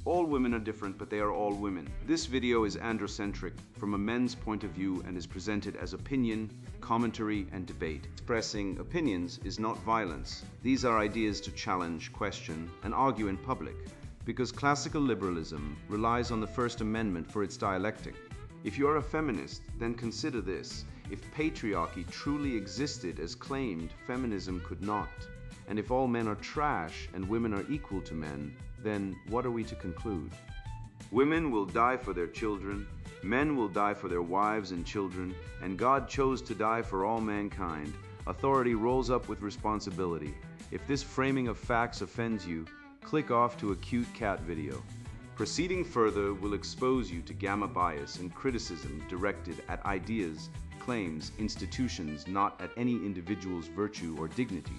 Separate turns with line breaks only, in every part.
All women are different, but they are all women. This video is androcentric from a men's point of view and is presented as opinion, commentary, and debate. Expressing opinions is not violence. These are ideas to challenge, question, and argue in public, because classical liberalism relies on the First Amendment for its dialectic. If you are a feminist, then consider this. If patriarchy truly existed as claimed, feminism could not. And if all men are trash and women are equal to men, then what are we to conclude? Women will die for their children, men will die for their wives and children, and God chose to die for all mankind. Authority rolls up with responsibility. If this framing of facts offends you, click off to a cute cat video. Proceeding further will expose you to gamma bias and criticism directed at ideas, claims, institutions, not at any individual's virtue or dignity.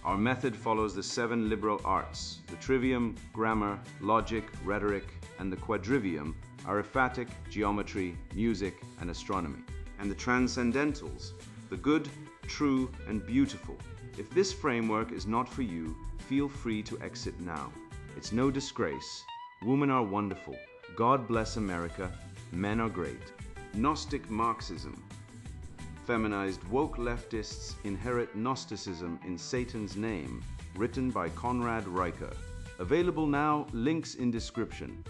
Our method follows the 7 liberal arts. The trivium, grammar, logic, rhetoric, and the quadrivium, arithmetic, geometry, music, and astronomy. And the transcendentals, the good, true, and beautiful. If this framework is not for you, feel free to exit now. It's no disgrace. Women are wonderful. God bless America. Men are great. Gnostic Marxism. Feminized woke leftists inherit Gnosticism in Satan's name, written by Conrad Riker. Available now, links in description.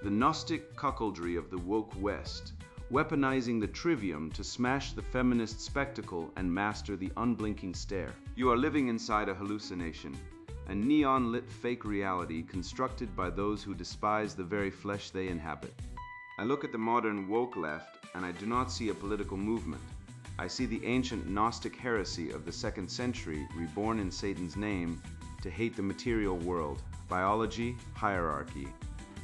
The Gnostic cuckoldry of the woke West, weaponizing the trivium to smash the feminist spectacle and master the unblinking stare. You are living inside a hallucination, a neon-lit fake reality constructed by those who despise the very flesh they inhabit. I look at the modern woke left and I do not see a political movement. I see the ancient Gnostic heresy of the 2nd century reborn in Satan's name to hate the material world, biology, hierarchy,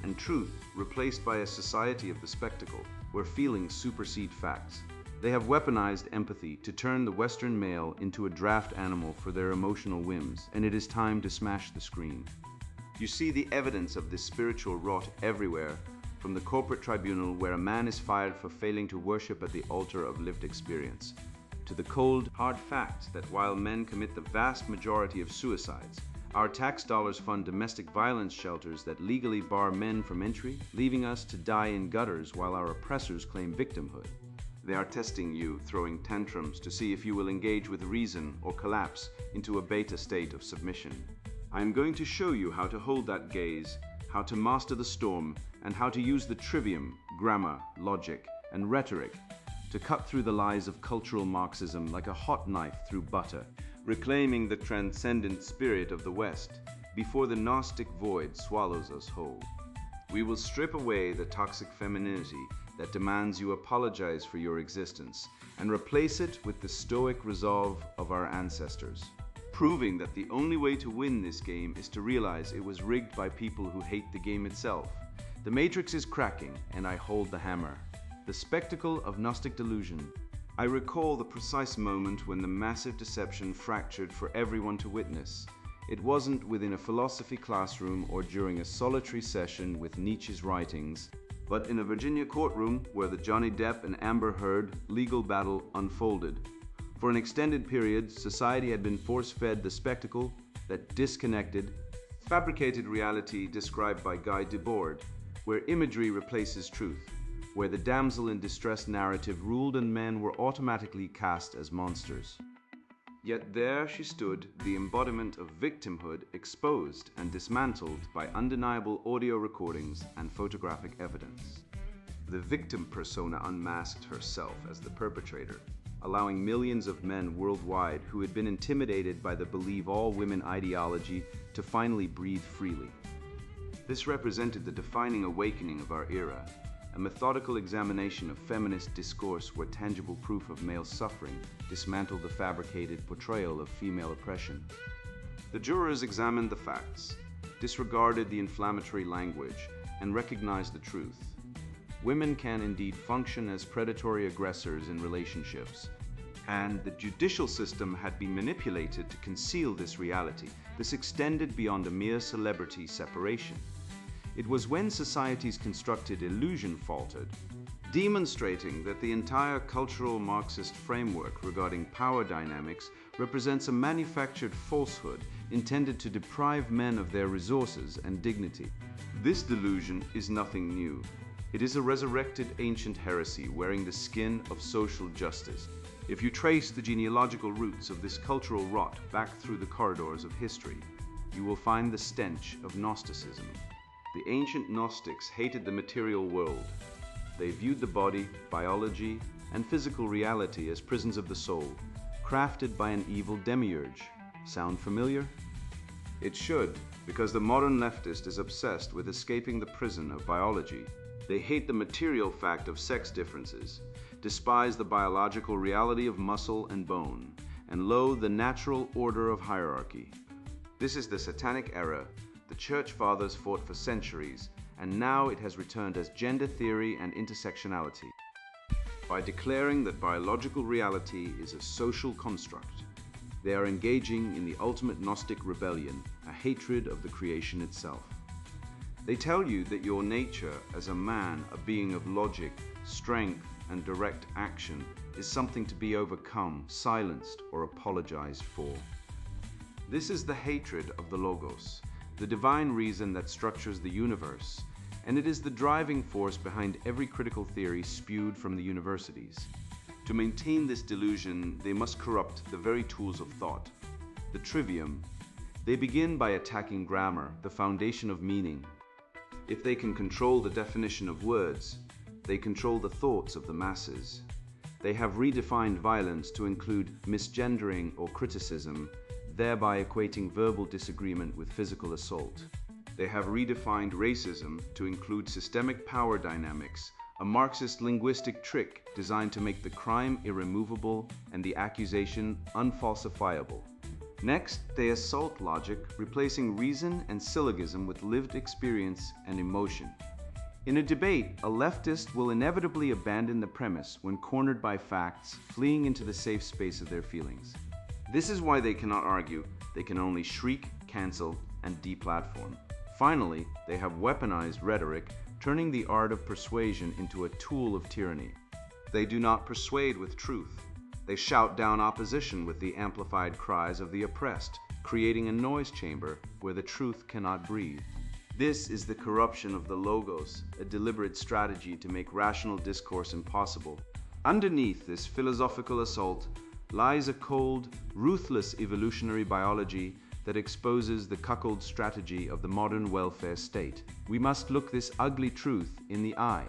and truth replaced by a society of the spectacle, where feelings supersede facts. They have weaponized empathy to turn the Western male into a draft animal for their emotional whims, and it is time to smash the screen. You see the evidence of this spiritual rot everywhere, from the corporate tribunal where a man is fired for failing to worship at the altar of lived experience, to the cold, hard fact that while men commit the vast majority of suicides, our tax dollars fund domestic violence shelters that legally bar men from entry, leaving us to die in gutters while our oppressors claim victimhood. They are testing you, throwing tantrums to see if you will engage with reason or collapse into a beta state of submission. I am going to show you how to hold that gaze, how to master the storm, and how to use the trivium, grammar, logic, and rhetoric to cut through the lies of cultural Marxism like a hot knife through butter, reclaiming the transcendent spirit of the West before the Gnostic void swallows us whole. We will strip away the toxic femininity that demands you apologize for your existence and replace it with the stoic resolve of our ancestors, proving that the only way to win this game is to realize it was rigged by people who hate the game itself. The matrix is cracking, and I hold the hammer. The spectacle of Gnostic delusion. I recall the precise moment when the massive deception fractured for everyone to witness. It wasn't within a philosophy classroom or during a solitary session with Nietzsche's writings, but in a Virginia courtroom where the Johnny Depp and Amber Heard legal battle unfolded. For an extended period, society had been force-fed the spectacle that disconnected, fabricated reality described by Guy Debord, where imagery replaces truth, where the damsel in distress narrative ruled and men were automatically cast as monsters. Yet there she stood, the embodiment of victimhood exposed and dismantled by undeniable audio recordings and photographic evidence. The victim persona unmasked herself as the perpetrator, allowing millions of men worldwide who had been intimidated by the believe all women ideology to finally breathe freely. This represented the defining awakening of our era, a methodical examination of feminist discourse where tangible proof of male suffering dismantled the fabricated portrayal of female oppression. The jurors examined the facts, disregarded the inflammatory language, and recognized the truth. Women can indeed function as predatory aggressors in relationships, and the judicial system had been manipulated to conceal this reality. This extended beyond a mere celebrity separation. It was when society's constructed illusion faltered, demonstrating that the entire cultural Marxist framework regarding power dynamics represents a manufactured falsehood intended to deprive men of their resources and dignity. This delusion is nothing new. It is a resurrected ancient heresy wearing the skin of social justice. If you trace the genealogical roots of this cultural rot back through the corridors of history, you will find the stench of Gnosticism. The ancient Gnostics hated the material world. They viewed the body, biology, and physical reality as prisons of the soul, crafted by an evil demiurge. Sound familiar? It should, because the modern leftist is obsessed with escaping the prison of biology. They hate the material fact of sex differences, despise the biological reality of muscle and bone, and loathe the natural order of hierarchy. This is the satanic era the Church Fathers fought for centuries, and now it has returned as gender theory and intersectionality. By declaring that biological reality is a social construct, they are engaging in the ultimate Gnostic rebellion, a hatred of the creation itself. They tell you that your nature as a man, a being of logic, strength, and direct action, is something to be overcome, silenced, or apologized for. This is the hatred of the Logos, the divine reason that structures the universe, and it is the driving force behind every critical theory spewed from the universities. To maintain this delusion, they must corrupt the very tools of thought, the trivium. They begin by attacking grammar, the foundation of meaning. If they can control the definition of words, they control the thoughts of the masses. They have redefined violence to include misgendering or criticism, thereby equating verbal disagreement with physical assault. They have redefined racism to include systemic power dynamics, a Marxist linguistic trick designed to make the crime irremovable and the accusation unfalsifiable. Next, they assault logic, replacing reason and syllogism with lived experience and emotion. In a debate, a leftist will inevitably abandon the premise when cornered by facts, fleeing into the safe space of their feelings. This is why they cannot argue. They can only shriek, cancel, and deplatform. Finally, they have weaponized rhetoric, turning the art of persuasion into a tool of tyranny. They do not persuade with truth. They shout down opposition with the amplified cries of the oppressed, creating a noise chamber where the truth cannot breathe. This is the corruption of the Logos, a deliberate strategy to make rational discourse impossible. Underneath this philosophical assault lies a cold, ruthless evolutionary biology that exposes the cuckold strategy of the modern welfare state. We must look this ugly truth in the eye.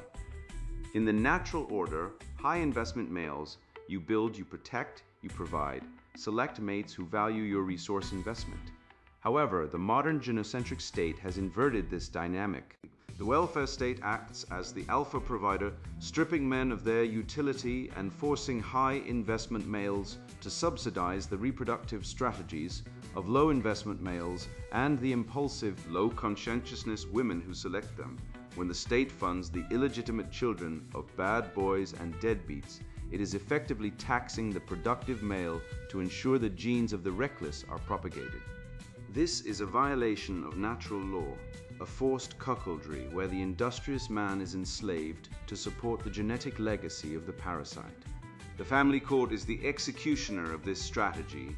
In the natural order, high investment males, you build, you protect, you provide. Select mates who value your resource investment. However, the modern genocentric state has inverted this dynamic. The welfare state acts as the alpha provider, stripping men of their utility and forcing high investment males to subsidize the reproductive strategies of low investment males and the impulsive, low conscientiousness women who select them. When the state funds the illegitimate children of bad boys and deadbeats, it is effectively taxing the productive male to ensure the genes of the reckless are propagated. This is a violation of natural law, a forced cuckoldry where the industrious man is enslaved to support the genetic legacy of the parasite. The family court is the executioner of this strategy,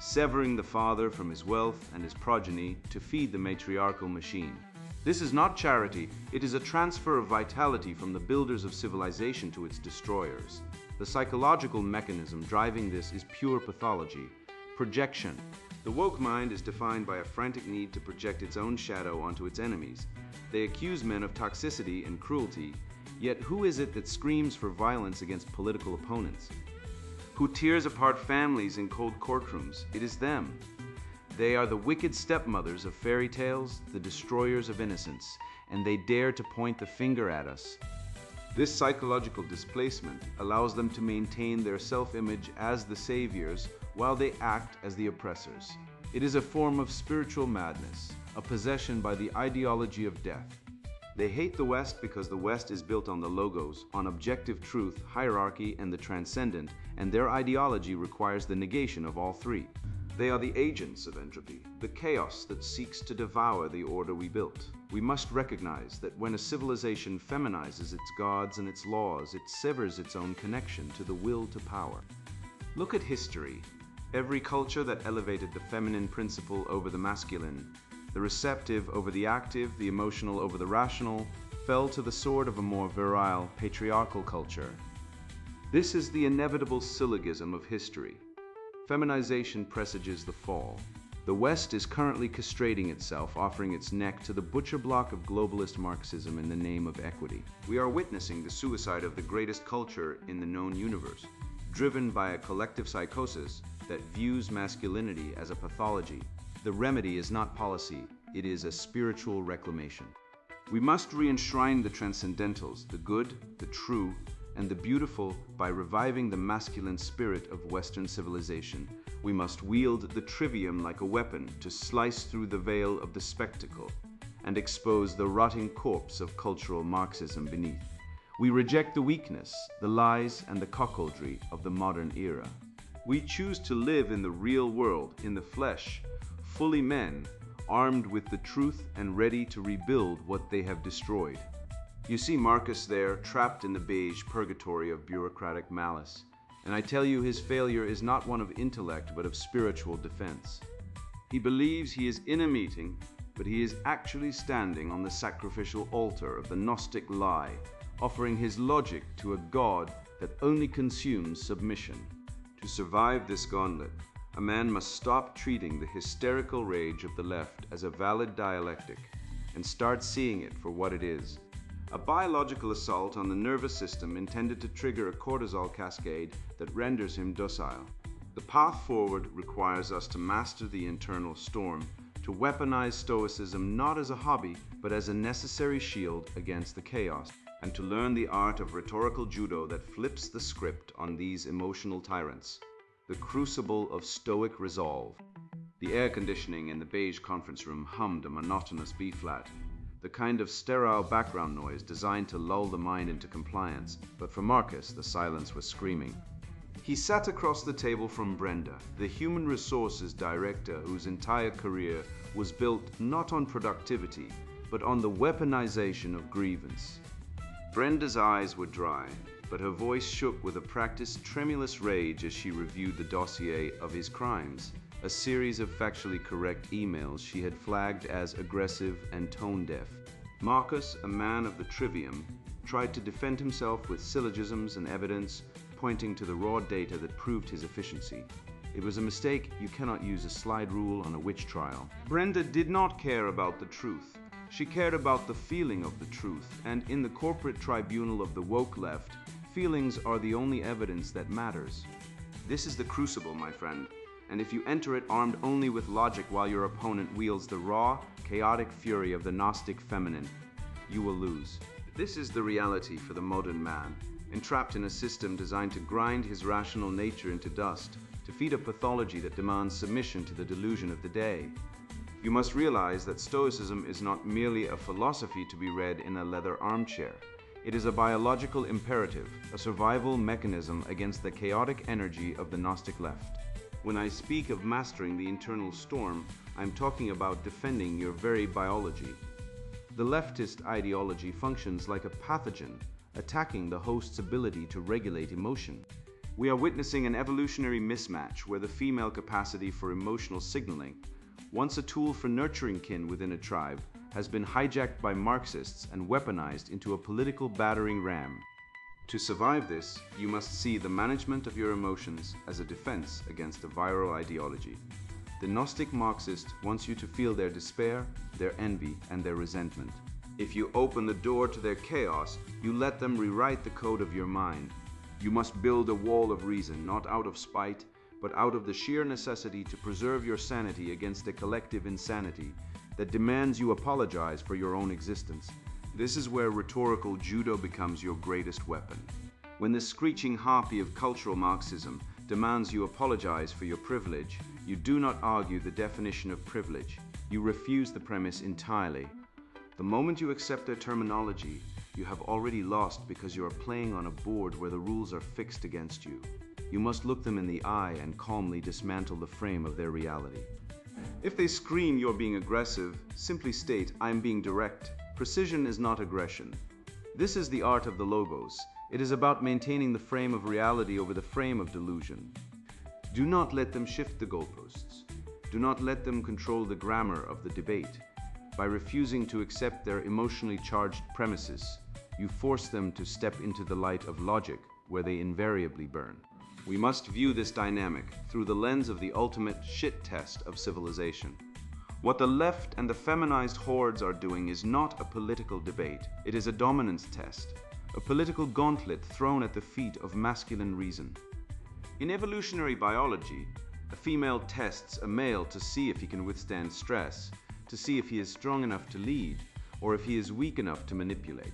severing the father from his wealth and his progeny to feed the matriarchal machine. This is not charity, it is a transfer of vitality from the builders of civilization to its destroyers. The psychological mechanism driving this is pure pathology, projection. The woke mind is defined by a frantic need to project its own shadow onto its enemies. They accuse men of toxicity and cruelty, yet who is it that screams for violence against political opponents? Who tears apart families in cold courtrooms? It is them. They are the wicked stepmothers of fairy tales, the destroyers of innocence, and they dare to point the finger at us. This psychological displacement allows them to maintain their self-image as the saviors while they act as the oppressors. It is a form of spiritual madness, a possession by the ideology of death. They hate the West because the West is built on the Logos, on objective truth, hierarchy, and the transcendent, and their ideology requires the negation of all three. They are the agents of entropy, the chaos that seeks to devour the order we built. We must recognize that when a civilization feminizes its gods and its laws, it severs its own connection to the will to power. Look at history. Every culture that elevated the feminine principle over the masculine the receptive over the active, the emotional over the rational, fell to the sword of a more virile, patriarchal culture. This is the inevitable syllogism of history. Feminization presages the fall. The West is currently castrating itself, offering its neck to the butcher block of globalist Marxism in the name of equity. We are witnessing the suicide of the greatest culture in the known universe, driven by a collective psychosis that views masculinity as a pathology. The remedy is not policy, it is a spiritual reclamation. We must re-enshrine the transcendentals, the good, the true, and the beautiful by reviving the masculine spirit of Western civilization. We must wield the trivium like a weapon to slice through the veil of the spectacle and expose the rotting corpse of cultural Marxism beneath. We reject the weakness, the lies, and the cuckoldry of the modern era. We choose to live in the real world, in the flesh, fully men, armed with the truth and ready to rebuild what they have destroyed. You see Marcus there, trapped in the beige purgatory of bureaucratic malice. And I tell you, his failure is not one of intellect, but of spiritual defense. He believes he is in a meeting, but he is actually standing on the sacrificial altar of the Gnostic lie, offering his logic to a God that only consumes submission. To survive this gauntlet, a man must stop treating the hysterical rage of the left as a valid dialectic and start seeing it for what it is. A biological assault on the nervous system intended to trigger a cortisol cascade that renders him docile. The path forward requires us to master the internal storm, to weaponize Stoicism not as a hobby, but as a necessary shield against the chaos, and to learn the art of rhetorical judo that flips the script on these emotional tyrants. The crucible of Stoic resolve. The air conditioning in the beige conference room hummed a monotonous B-flat. The kind of sterile background noise designed to lull the mind into compliance, but for Marcus, the silence was screaming. He sat across the table from Brenda, the human resources director whose entire career was built not on productivity, but on the weaponization of grievance. Brenda's eyes were dry, but her voice shook with a practiced tremulous rage as she reviewed the dossier of his crimes. A series of factually correct emails she had flagged as aggressive and tone-deaf. Marcus, a man of the trivium, tried to defend himself with syllogisms and evidence, pointing to the raw data that proved his efficiency. It was a mistake. You cannot use a slide rule on a witch trial. Brenda did not care about the truth. She cared about the feeling of the truth, and in the corporate tribunal of the woke left, feelings are the only evidence that matters. This is the crucible, my friend. And if you enter it armed only with logic while your opponent wields the raw, chaotic fury of the Gnostic feminine, you will lose. This is the reality for the modern man, entrapped in a system designed to grind his rational nature into dust, to feed a pathology that demands submission to the delusion of the day. You must realize that Stoicism is not merely a philosophy to be read in a leather armchair. It is a biological imperative, a survival mechanism against the chaotic energy of the Gnostic left. When I speak of mastering the internal storm, I'm talking about defending your very biology. The leftist ideology functions like a pathogen, attacking the host's ability to regulate emotion. We are witnessing an evolutionary mismatch where the female capacity for emotional signaling, once a tool for nurturing kin within a tribe, has been hijacked by Marxists and weaponized into a political battering ram. To survive this, you must see the management of your emotions as a defense against a viral ideology. The Gnostic Marxist wants you to feel their despair, their envy, and their resentment. If you open the door to their chaos, you let them rewrite the code of your mind. You must build a wall of reason, not out of spite, but out of the sheer necessity to preserve your sanity against a collective insanity that demands you apologize for your own existence. This is where rhetorical judo becomes your greatest weapon. When the screeching harpy of cultural Marxism demands you apologize for your privilege, you do not argue the definition of privilege. You refuse the premise entirely. The moment you accept their terminology, you have already lost because you are playing on a board where the rules are fixed against you. You must look them in the eye and calmly dismantle the frame of their reality. If they scream you're being aggressive, simply state, I'm being direct. Precision is not aggression. This is the art of the logos. It is about maintaining the frame of reality over the frame of delusion. Do not let them shift the goalposts. Do not let them control the grammar of the debate. By refusing to accept their emotionally charged premises, you force them to step into the light of logic, where they invariably burn. We must view this dynamic through the lens of the ultimate shit test of civilization. What the left and the feminized hordes are doing is not a political debate, it is a dominance test, a political gauntlet thrown at the feet of masculine reason. In evolutionary biology, a female tests a male to see if he can withstand stress, to see if he is strong enough to lead, or if he is weak enough to manipulate.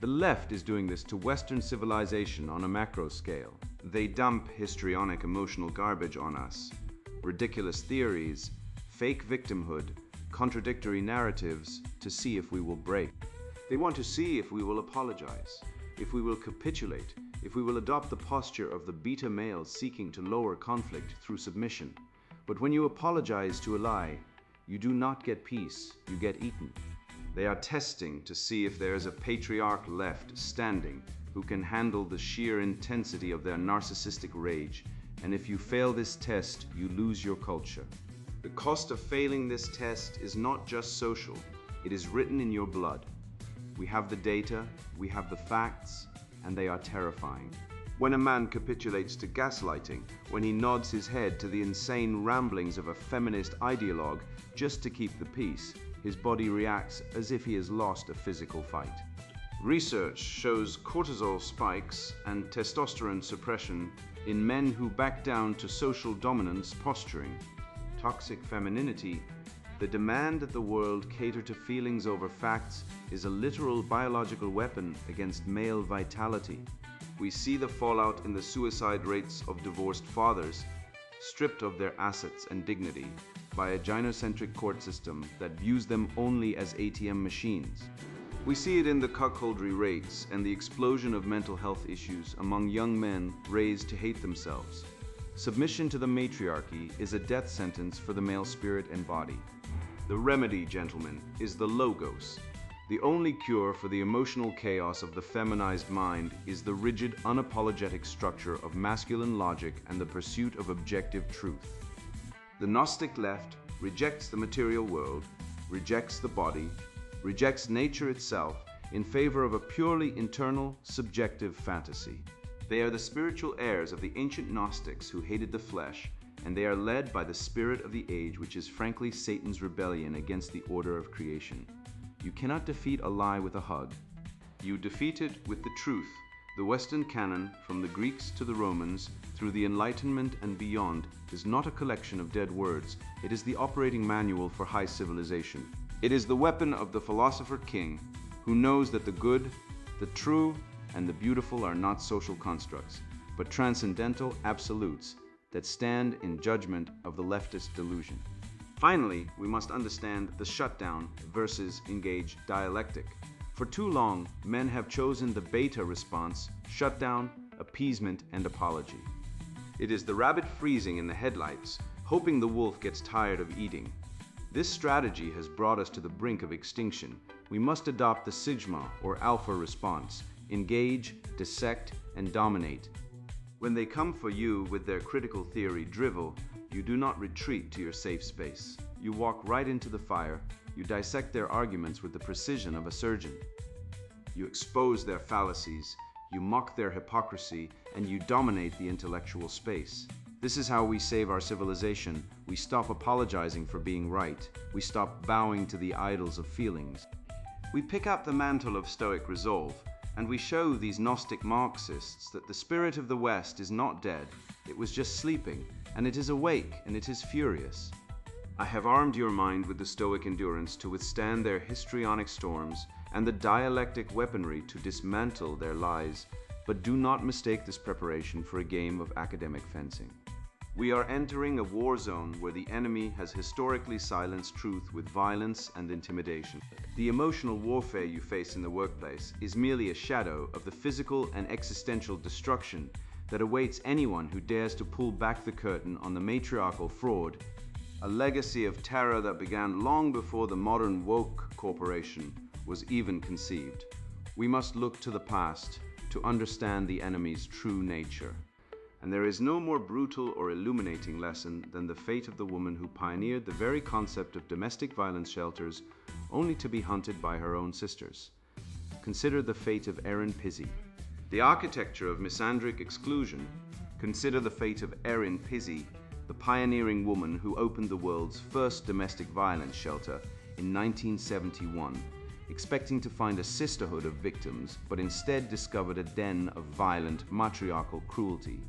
The left is doing this to Western civilization on a macro scale. They dump histrionic emotional garbage on us, ridiculous theories, fake victimhood, contradictory narratives, to see if we will break. They want to see if we will apologize, if we will capitulate, if we will adopt the posture of the beta male seeking to lower conflict through submission. But when you apologize to a lie, you do not get peace, you get eaten. They are testing to see if there is a patriarch left standing who can handle the sheer intensity of their narcissistic rage, and if you fail this test, you lose your culture. The cost of failing this test is not just social, it is written in your blood. We have the data, we have the facts, and they are terrifying. When a man capitulates to gaslighting, when he nods his head to the insane ramblings of a feminist ideologue just to keep the peace, his body reacts as if he has lost a physical fight. Research shows cortisol spikes and testosterone suppression in men who back down to social dominance posturing. Toxic femininity, the demand that the world cater to feelings over facts, is a literal biological weapon against male vitality. We see the fallout in the suicide rates of divorced fathers, stripped of their assets and dignity by a gynocentric court system that views them only as ATM machines. We see it in the cuckoldry rates and the explosion of mental health issues among young men raised to hate themselves. Submission to the matriarchy is a death sentence for the male spirit and body. The remedy, gentlemen, is the logos. The only cure for the emotional chaos of the feminized mind is the rigid, unapologetic structure of masculine logic and the pursuit of objective truth. The Gnostic left rejects the material world, rejects the body, rejects nature itself in favor of a purely internal, subjective fantasy. They are the spiritual heirs of the ancient Gnostics who hated the flesh, and they are led by the spirit of the age, which is frankly Satan's rebellion against the order of creation. You cannot defeat a lie with a hug. You defeat it with the truth. The Western canon, from the Greeks to the Romans, through the Enlightenment and beyond, is not a collection of dead words. It is the operating manual for high civilization. It is the weapon of the philosopher king, who knows that the good, the true, and the beautiful are not social constructs, but transcendental absolutes that stand in judgment of the leftist delusion. Finally, we must understand the shutdown versus engaged dialectic. For too long, men have chosen the beta response: shutdown, appeasement, and apology. It is the rabbit freezing in the headlights, hoping the wolf gets tired of eating. This strategy has brought us to the brink of extinction. We must adopt the sigma or alpha response: engage, dissect, and dominate. When they come for you with their critical theory drivel, you do not retreat to your safe space. You walk right into the fire. You dissect their arguments with the precision of a surgeon. You expose their fallacies, you mock their hypocrisy, and you dominate the intellectual space. This is how we save our civilization. We stop apologizing for being right. We stop bowing to the idols of feelings. We pick up the mantle of Stoic resolve, and we show these Gnostic Marxists that the spirit of the West is not dead. It was just sleeping, and it is awake, and it is furious. I have armed your mind with the Stoic endurance to withstand their histrionic storms and the dialectic weaponry to dismantle their lies, but do not mistake this preparation for a game of academic fencing. We are entering a war zone where the enemy has historically silenced truth with violence and intimidation. The emotional warfare you face in the workplace is merely a shadow of the physical and existential destruction that awaits anyone who dares to pull back the curtain on the matriarchal fraud, a legacy of terror that began long before the modern woke corporation was even conceived. We must look to the past to understand the enemy's true nature. And there is no more brutal or illuminating lesson than the fate of the woman who pioneered the very concept of domestic violence shelters only to be hunted by her own sisters. Consider the fate of Erin Pizzey. The architecture of misandric exclusion. Consider the fate of Erin Pizzey, the pioneering woman who opened the world's first domestic violence shelter in 1971, expecting to find a sisterhood of victims, but instead discovered a den of violent, matriarchal cruelty.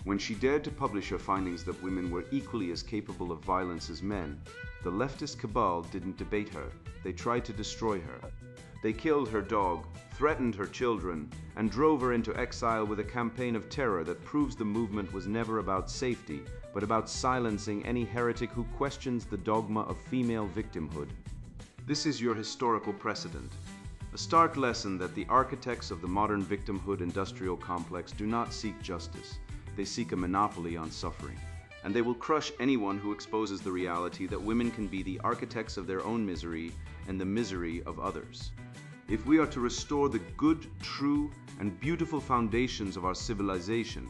When she dared to publish her findings that women were equally as capable of violence as men, the leftist cabal didn't debate her. They tried to destroy her. They killed her dog, threatened her children, and drove her into exile with a campaign of terror that proves the movement was never about safety, but about silencing any heretic who questions the dogma of female victimhood. This is your historical precedent. A stark lesson that the architects of the modern victimhood industrial complex do not seek justice. They seek a monopoly on suffering. And they will crush anyone who exposes the reality that women can be the architects of their own misery and the misery of others. If we are to restore the good, true, and beautiful foundations of our civilization,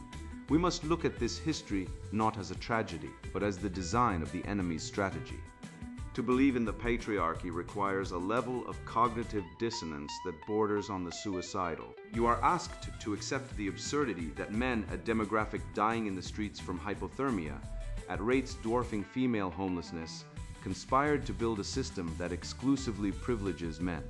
we must look at this history not as a tragedy, but as the design of the enemy's strategy. To believe in the patriarchy requires a level of cognitive dissonance that borders on the suicidal. You are asked to accept the absurdity that men, a demographic dying in the streets from hypothermia, at rates dwarfing female homelessness, conspired to build a system that exclusively privileges men.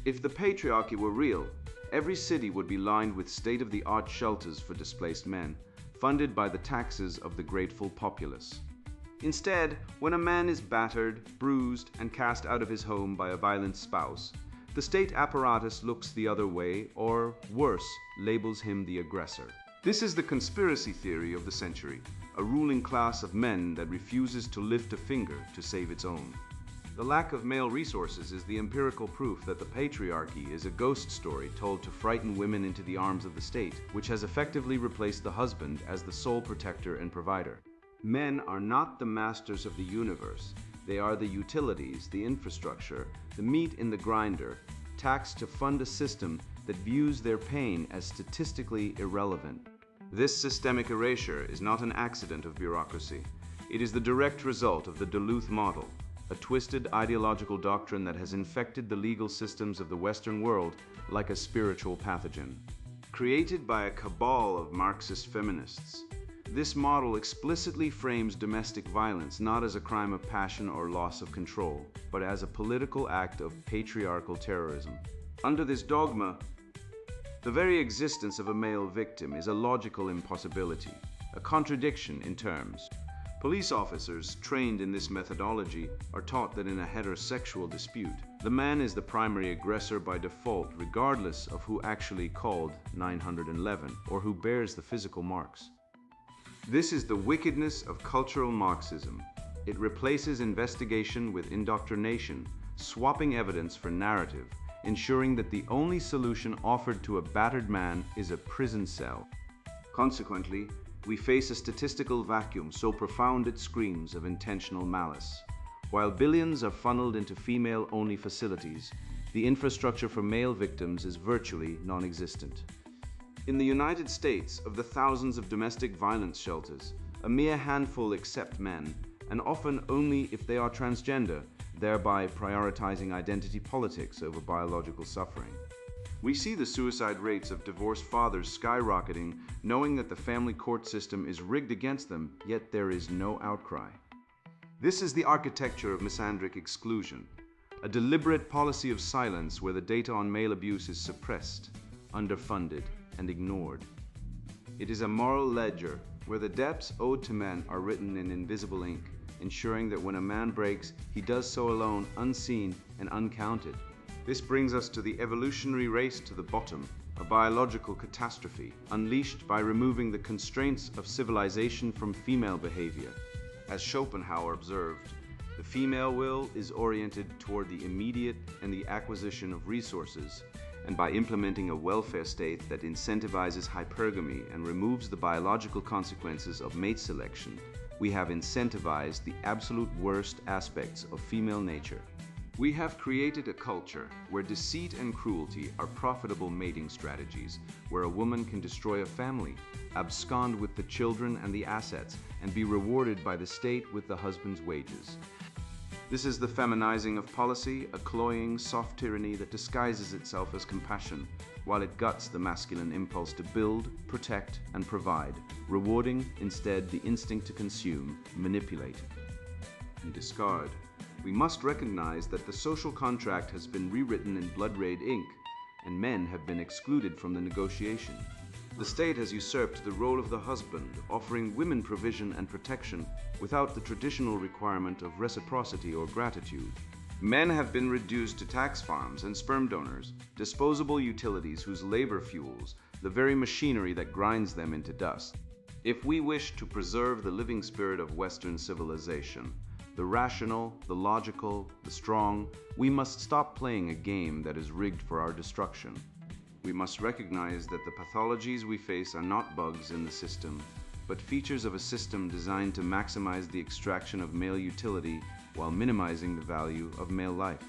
If the patriarchy were real, every city would be lined with state-of-the-art shelters for displaced men, funded by the taxes of the grateful populace. Instead, when a man is battered, bruised, and cast out of his home by a violent spouse, the state apparatus looks the other way, or worse, labels him the aggressor. This is the conspiracy theory of the century, a ruling class of men that refuses to lift a finger to save its own. The lack of male resources is the empirical proof that the patriarchy is a ghost story told to frighten women into the arms of the state, which has effectively replaced the husband as the sole protector and provider. Men are not the masters of the universe. They are the utilities, the infrastructure, the meat in the grinder, taxed to fund a system that views their pain as statistically irrelevant. This systemic erasure is not an accident of bureaucracy. It is the direct result of the Duluth model, a twisted ideological doctrine that has infected the legal systems of the Western world like a spiritual pathogen. Created by a cabal of Marxist feminists, this model explicitly frames domestic violence not as a crime of passion or loss of control, but as a political act of patriarchal terrorism. Under this dogma, the very existence of a male victim is a logical impossibility, a contradiction in terms. Police officers trained in this methodology are taught that in a heterosexual dispute, the man is the primary aggressor by default, regardless of who actually called 911 or who bears the physical marks. This is the wickedness of cultural Marxism. It replaces investigation with indoctrination, swapping evidence for narrative, ensuring that the only solution offered to a battered man is a prison cell. Consequently, we face a statistical vacuum so profound it screams of intentional malice. While billions are funneled into female-only facilities, the infrastructure for male victims is virtually non-existent. In the United States, of the thousands of domestic violence shelters, a mere handful accept men, and often only if they are transgender, thereby prioritizing identity politics over biological suffering. We see the suicide rates of divorced fathers skyrocketing, knowing that the family court system is rigged against them, yet there is no outcry. This is the architecture of misandric exclusion, a deliberate policy of silence where the data on male abuse is suppressed, underfunded, and ignored. It is a moral ledger where the debts owed to men are written in invisible ink, ensuring that when a man breaks, he does so alone, unseen and uncounted. This brings us to the evolutionary race to the bottom, a biological catastrophe unleashed by removing the constraints of civilization from female behavior. As Schopenhauer observed, the female will is oriented toward the immediate and the acquisition of resources, and by implementing a welfare state that incentivizes hypergamy and removes the biological consequences of mate selection, we have incentivized the absolute worst aspects of female nature. We have created a culture where deceit and cruelty are profitable mating strategies, where a woman can destroy a family, abscond with the children and the assets, and be rewarded by the state with the husband's wages. This is the feminizing of policy, a cloying, soft tyranny that disguises itself as compassion, while it guts the masculine impulse to build, protect, and provide, rewarding instead the instinct to consume, manipulate, and discard. We must recognize that the social contract has been rewritten in blood-red ink, and men have been excluded from the negotiation. The state has usurped the role of the husband, offering women provision and protection without the traditional requirement of reciprocity or gratitude. Men have been reduced to tax farms and sperm donors, disposable utilities whose labor fuels the very machinery that grinds them into dust. If we wish to preserve the living spirit of Western civilization, the rational, the logical, the strong, we must stop playing a game that is rigged for our destruction. We must recognize that the pathologies we face are not bugs in the system, but features of a system designed to maximize the extraction of male utility while minimizing the value of male life.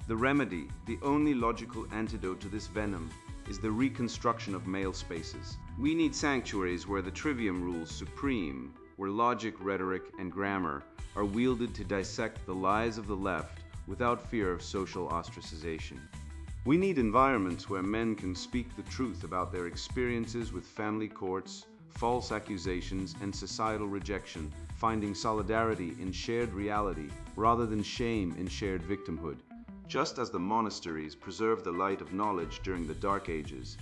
The remedy, the only logical antidote to this venom, is the reconstruction of male spaces. We need sanctuaries where the trivium rules supreme, where logic, rhetoric, and grammar are wielded to dissect the lies of the left without fear of social ostracization. We need environments where men can speak the truth about their experiences with family courts, false accusations, and societal rejection, finding solidarity in shared reality rather than shame in shared victimhood. Just as the monasteries preserved the light of knowledge during the Dark Ages,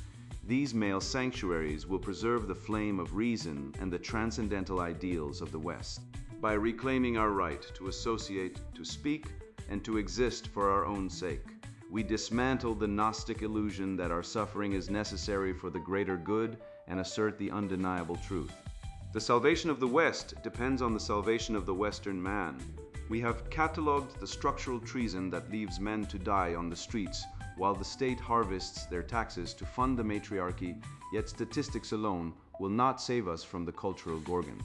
these male sanctuaries will preserve the flame of reason and the transcendental ideals of the West. By reclaiming our right to associate, to speak, and to exist for our own sake, we dismantle the Gnostic illusion that our suffering is necessary for the greater good and assert the undeniable truth. The salvation of the West depends on the salvation of the Western man. We have catalogued the structural treason that leaves men to die on the streets while the state harvests their taxes to fund the matriarchy, yet statistics alone will not save us from the cultural Gorgon.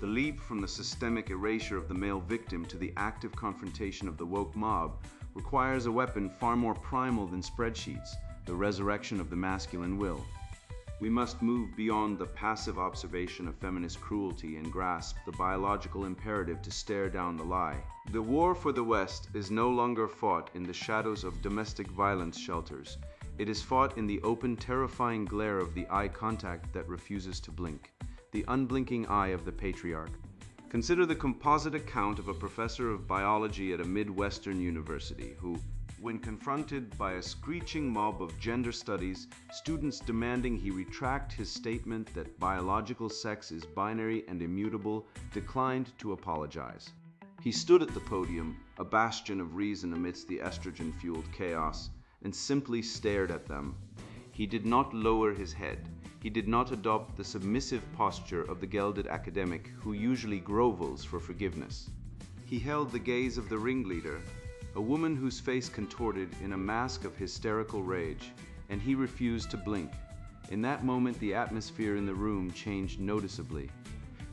The leap from the systemic erasure of the male victim to the active confrontation of the woke mob requires a weapon far more primal than spreadsheets, the resurrection of the masculine will. We must move beyond the passive observation of feminist cruelty and grasp the biological imperative to stare down the lie. The war for the West is no longer fought in the shadows of domestic violence shelters. It is fought in the open, terrifying glare of the eye contact that refuses to blink, the unblinking eye of the patriarch. Consider the composite account of a professor of biology at a Midwestern university who, when confronted by a screeching mob of gender studies, students demanding he retract his statement that biological sex is binary and immutable, declined to apologize. He stood at the podium, a bastion of reason amidst the estrogen-fueled chaos, and simply stared at them. He did not lower his head. He did not adopt the submissive posture of the gelded academic who usually grovels for forgiveness. He held the gaze of the ringleader, a woman whose face contorted in a mask of hysterical rage, and he refused to blink. In that moment, the atmosphere in the room changed noticeably.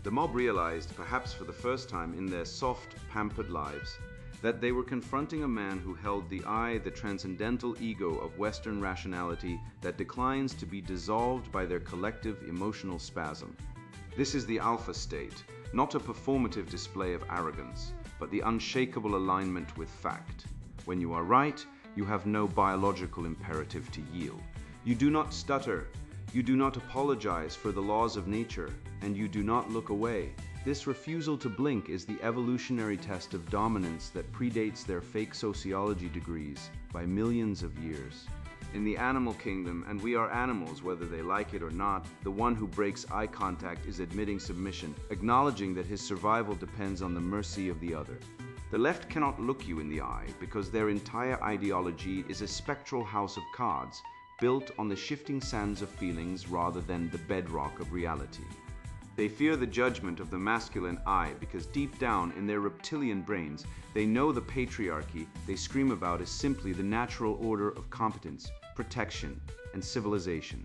The mob realized, perhaps for the first time in their soft, pampered lives, that they were confronting a man who held the transcendental ego of Western rationality that declines to be dissolved by their collective emotional spasm. This is the alpha state, not a performative display of arrogance, but the unshakable alignment with fact. When you are right, you have no biological imperative to yield. You do not stutter, you do not apologize for the laws of nature, and you do not look away. This refusal to blink is the evolutionary test of dominance that predates their fake sociology degrees by millions of years. In the animal kingdom, and we are animals whether they like it or not, the one who breaks eye contact is admitting submission, acknowledging that his survival depends on the mercy of the other. The left cannot look you in the eye because their entire ideology is a spectral house of cards built on the shifting sands of feelings rather than the bedrock of reality. They fear the judgment of the masculine eye because deep down in their reptilian brains, they know the patriarchy they scream about is simply the natural order of competence, protection, and civilization.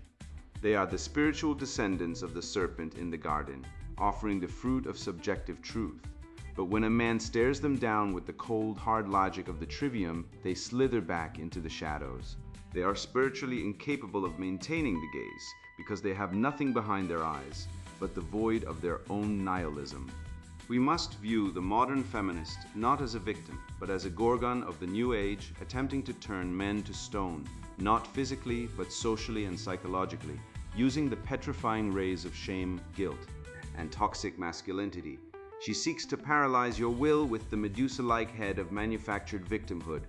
They are the spiritual descendants of the serpent in the garden, offering the fruit of subjective truth. But when a man stares them down with the cold, hard logic of the trivium, they slither back into the shadows. They are spiritually incapable of maintaining the gaze because they have nothing behind their eyes but the void of their own nihilism. We must view the modern feminist not as a victim, but as a gorgon of the new age attempting to turn men to stone, not physically, but socially and psychologically, using the petrifying rays of shame, guilt, and toxic masculinity. She seeks to paralyze your will with the Medusa-like head of manufactured victimhood.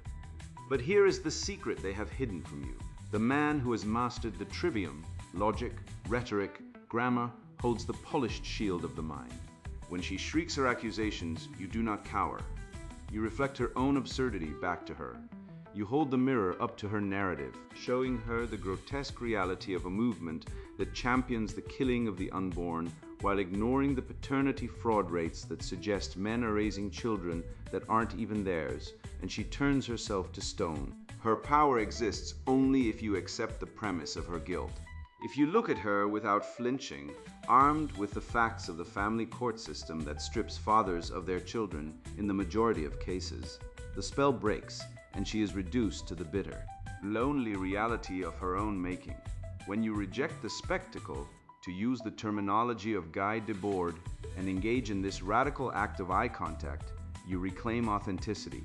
But here is the secret they have hidden from you. The man who has mastered the trivium, logic, rhetoric, grammar, holds the polished shield of the mind. When she shrieks her accusations, you do not cower. You reflect her own absurdity back to her. You hold the mirror up to her narrative, showing her the grotesque reality of a movement that champions the killing of the unborn while ignoring the paternity fraud rates that suggest men are raising children that aren't even theirs, and she turns herself to stone. Her power exists only if you accept the premise of her guilt. If you look at her without flinching, armed with the facts of the family court system that strips fathers of their children in the majority of cases, the spell breaks and she is reduced to the bitter, lonely reality of her own making. When you reject the spectacle, to use the terminology of Guy Debord, and engage in this radical act of eye contact, you reclaim authenticity.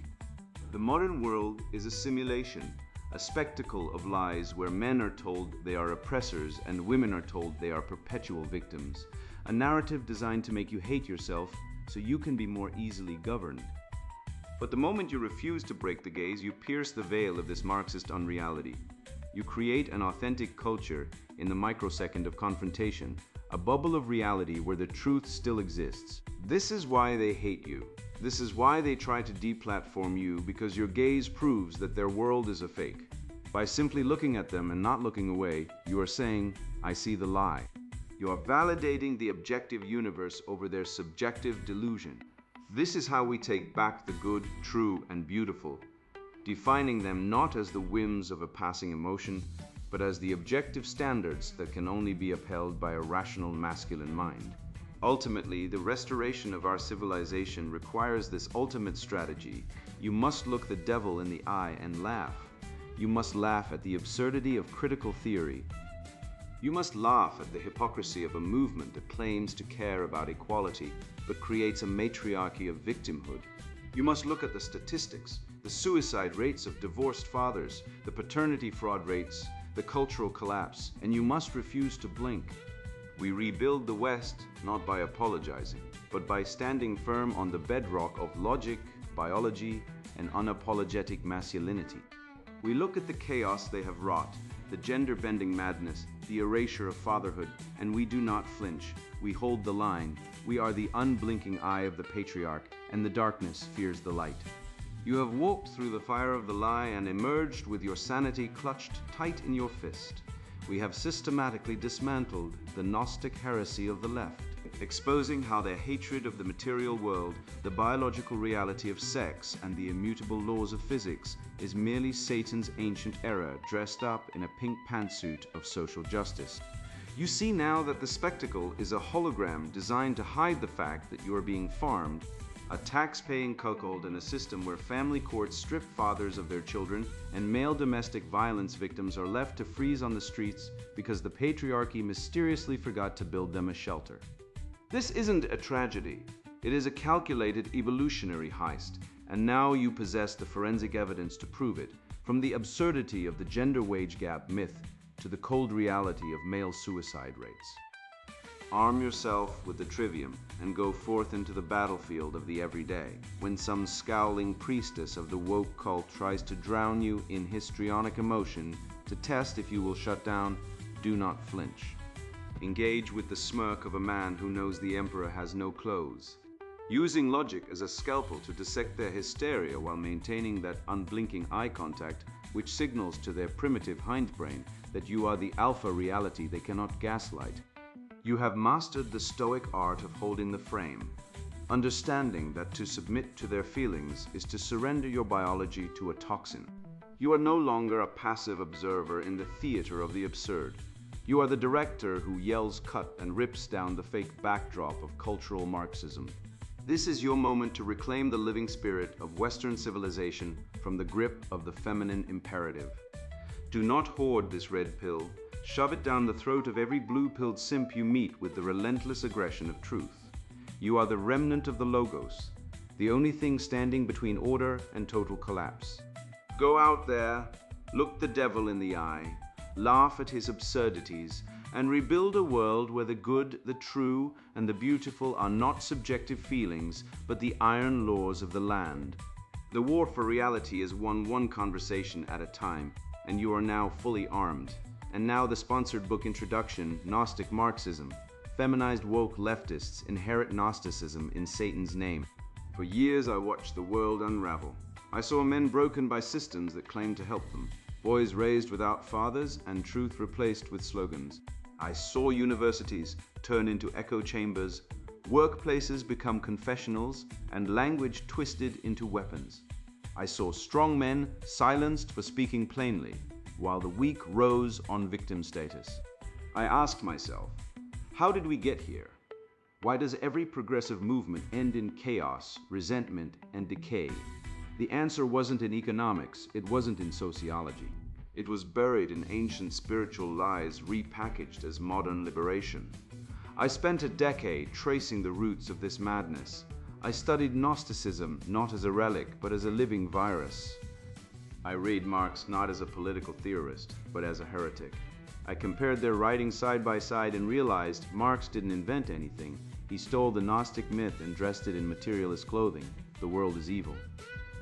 The modern world is a simulation, a spectacle of lies where men are told they are oppressors and women are told they are perpetual victims, a narrative designed to make you hate yourself so you can be more easily governed. But the moment you refuse to break the gaze, you pierce the veil of this Marxist unreality. You create an authentic culture in the microsecond of confrontation, a bubble of reality where the truth still exists. This is why they hate you. This is why they try to deplatform you, because your gaze proves that their world is a fake. By simply looking at them and not looking away, you are saying, I see the lie. You are validating the objective universe over their subjective delusion. This is how we take back the good, true, and beautiful, defining them not as the whims of a passing emotion, but as the objective standards that can only be upheld by a rational masculine mind. Ultimately, the restoration of our civilization requires this ultimate strategy. You must look the devil in the eye and laugh. You must laugh at the absurdity of critical theory. You must laugh at the hypocrisy of a movement that claims to care about equality, but creates a matriarchy of victimhood. You must look at the statistics, the suicide rates of divorced fathers, the paternity fraud rates, the cultural collapse, and you must refuse to blink. We rebuild the West not by apologizing, but by standing firm on the bedrock of logic, biology, and unapologetic masculinity. We look at the chaos they have wrought, the gender-bending madness, the erasure of fatherhood, and we do not flinch. We hold the line. We are the unblinking eye of the patriarch, and the darkness fears the light. You have walked through the fire of the lie and emerged with your sanity clutched tight in your fist. We have systematically dismantled the Gnostic heresy of the left, exposing how their hatred of the material world, the biological reality of sex, and the immutable laws of physics is merely Satan's ancient error dressed up in a pink pantsuit of social justice. You see now that the spectacle is a hologram designed to hide the fact that you are being farmed, a tax-paying cuckold in a system where family courts strip fathers of their children and male domestic violence victims are left to freeze on the streets because the patriarchy mysteriously forgot to build them a shelter. This isn't a tragedy. It is a calculated evolutionary heist, and now you possess the forensic evidence to prove it, from the absurdity of the gender wage gap myth to the cold reality of male suicide rates. Arm yourself with the trivium and go forth into the battlefield of the everyday. When some scowling priestess of the woke cult tries to drown you in histrionic emotion to test if you will shut down, do not flinch. Engage with the smirk of a man who knows the emperor has no clothes. Using logic as a scalpel to dissect their hysteria while maintaining that unblinking eye contact which signals to their primitive hindbrain that you are the alpha reality they cannot gaslight. You have mastered the stoic art of holding the frame, understanding that to submit to their feelings is to surrender your biology to a toxin. You are no longer a passive observer in the theater of the absurd. You are the director who yells cut and rips down the fake backdrop of cultural Marxism. This is your moment to reclaim the living spirit of Western civilization from the grip of the feminine imperative. Do not hoard this red pill. Shove it down the throat of every blue-pilled simp you meet with the relentless aggression of truth. You are the remnant of the Logos, the only thing standing between order and total collapse. Go out there, look the devil in the eye, laugh at his absurdities, and rebuild a world where the good, the true, and the beautiful are not subjective feelings, but the iron laws of the land. The war for reality is won one conversation at a time, and you are now fully armed. And now the sponsored book introduction, Gnostic Marxism. Feminized woke leftists inherit Gnosticism in Satan's name. For years I watched the world unravel. I saw men broken by systems that claimed to help them, boys raised without fathers, and truth replaced with slogans. I saw universities turn into echo chambers, workplaces become confessionals, and language twisted into weapons. I saw strong men silenced for speaking plainly, while the weak rose on victim status. I asked myself, how did we get here? Why does every progressive movement end in chaos, resentment, and decay? The answer wasn't in economics, it wasn't in sociology. It was buried in ancient spiritual lies repackaged as modern liberation. I spent a decade tracing the roots of this madness. I studied Gnosticism not as a relic, but as a living virus. I read Marx not as a political theorist, but as a heretic. I compared their writings side by side and realized Marx didn't invent anything. He stole the Gnostic myth and dressed it in materialist clothing. The world is evil.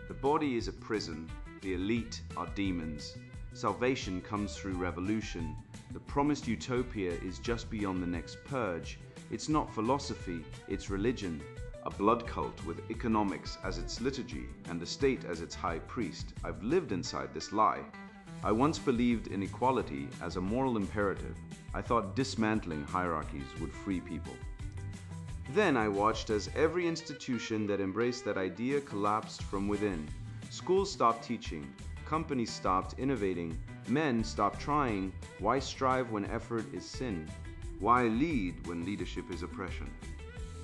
The body is a prison. The elite are demons. Salvation comes through revolution. The promised utopia is just beyond the next purge. It's not philosophy, it's religion. A blood cult with economics as its liturgy and the state as its high priest. I've lived inside this lie. I once believed in equality as a moral imperative. I thought dismantling hierarchies would free people. Then I watched as every institution that embraced that idea collapsed from within. Schools stopped teaching. Companies stopped innovating. Men stopped trying. Why strive when effort is sin? Why lead when leadership is oppression?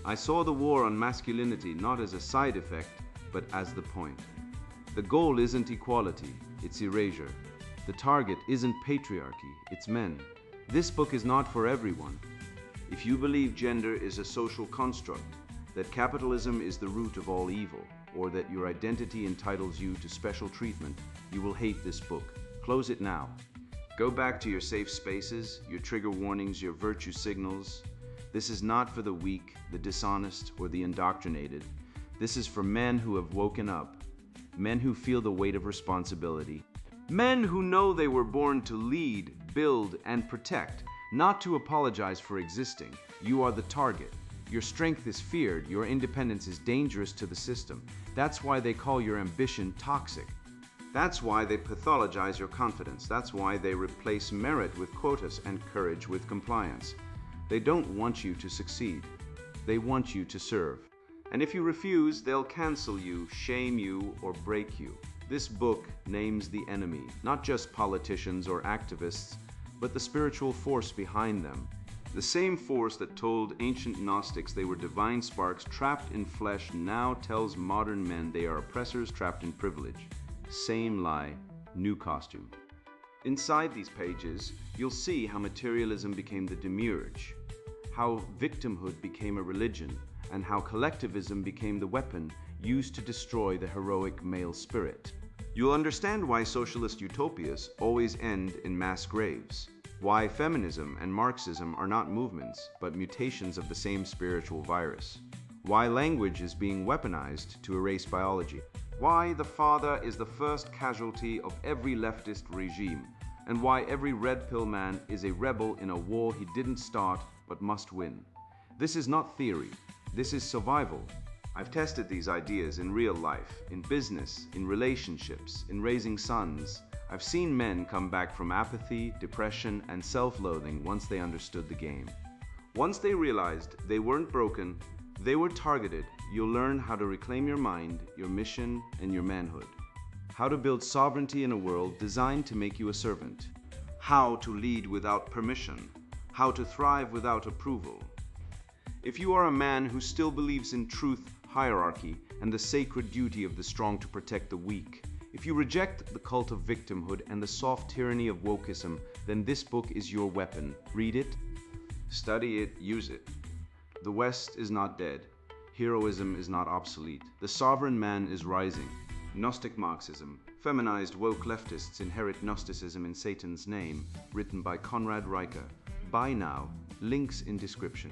I saw the war on masculinity not as a side effect, but as the point. The goal isn't equality, it's erasure. The target isn't patriarchy, it's men. This book is not for everyone. If you believe gender is a social construct, that capitalism is the root of all evil, or that your identity entitles you to special treatment, you will hate this book. Close it now. Go back to your safe spaces, your trigger warnings, your virtue signals. This is not for the weak, the dishonest, or the indoctrinated. This is for men who have woken up, men who feel the weight of responsibility, men who know they were born to lead, build, and protect, not to apologize for existing. You are the target. Your strength is feared. Your independence is dangerous to the system. That's why they call your ambition toxic. That's why they pathologize your confidence. That's why they replace merit with quotas and courage with compliance. They don't want you to succeed. They want you to serve. And if you refuse, they'll cancel you, shame you, or break you. This book names the enemy, not just politicians or activists, but the spiritual force behind them. The same force that told ancient Gnostics they were divine sparks trapped in flesh now tells modern men they are oppressors trapped in privilege. Same lie, new costume. Inside these pages, you'll see how materialism became the demiurge, how victimhood became a religion, and how collectivism became the weapon used to destroy the heroic male spirit. You'll understand why socialist utopias always end in mass graves, why feminism and Marxism are not movements, but mutations of the same spiritual virus, why language is being weaponized to erase biology, why the father is the first casualty of every leftist regime, and why every red pill man is a rebel in a war he didn't start but must win. This is not theory, this is survival. I've tested these ideas in real life, in business, in relationships, in raising sons. I've seen men come back from apathy, depression, and self-loathing once they understood the game. Once they realized they weren't broken, they were targeted, you'll learn how to reclaim your mind, your mission, and your manhood. How to build sovereignty in a world designed to make you a servant. How to lead without permission. How to thrive without approval. If you are a man who still believes in truth, hierarchy, and the sacred duty of the strong to protect the weak. If you reject the cult of victimhood and the soft tyranny of wokeism, then this book is your weapon. Read it, study it, use it. The West is not dead. Heroism is not obsolete. The sovereign man is rising. Gnostic Marxism. Feminized woke leftists inherit Gnosticism in Satan's name. Written by Conrad Reicher. Buy now. Links in description.